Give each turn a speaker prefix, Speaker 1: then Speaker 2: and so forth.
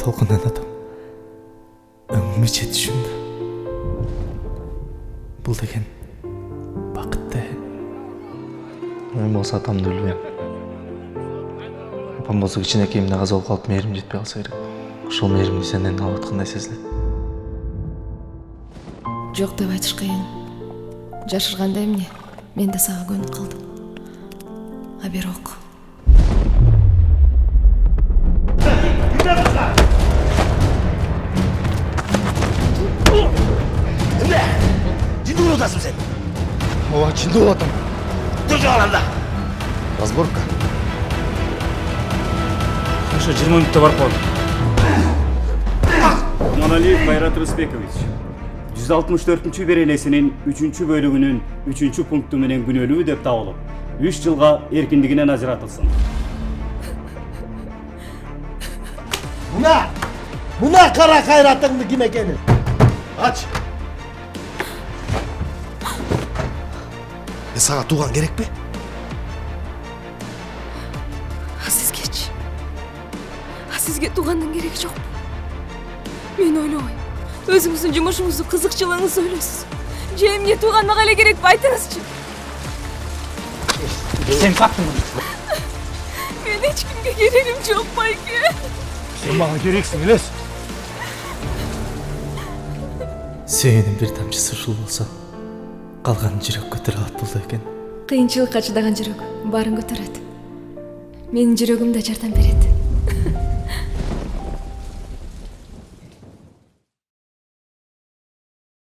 Speaker 1: толкунан адам өңүмө жетишимди. Бул деген бакыт да. Мен болсо атамды билбейм. Апам болсо кичинекейимде каза болуп калып мээрим жетпей калса керек. Ошол мээримди сенден алып аткандай сезилет.
Speaker 2: Жок деп айтыш кыйын. Жашыргандай эмне? Мен да сага көнүп калдым. А бирок
Speaker 3: Жинди болуп атасың сен?
Speaker 1: Ооба, чындап болуп атам.
Speaker 3: Тур жааланда.
Speaker 1: Разборка.
Speaker 4: Ошо 20 мүнөттө барып калат. Курманалиев Кайрат Рысбекович 164-чү беренесинин 3-чү бөлүгүнүн 3-чү пункту менен күнөөлүү деп табылып, 3 жылга эркиндигинен ажыратылсын.
Speaker 3: Мына кара кайратыңды ким экенин ач. Сага тууган керекпи?
Speaker 2: Сизге туугандын кереги жок. Мен ойлобойм. Өзүңүздүн жумушуңузду, кызыкчылыгыңызды ойлойсуз. Же эмне тууган мага эле керекпи, айтыңызчы.
Speaker 4: Сен каттыңбы?
Speaker 2: Мен эч кимге керегим жок, байке.
Speaker 4: Сен мага керексиң элес.
Speaker 1: Сүйүүнүн бир тамчысы ушул болсо, калган жүрөк көтөрө алат болду экен.
Speaker 2: Кыйынчылыкка чыдаган жүрөк баарын көтөрөт. Менин жүрөгүм да жардам берет.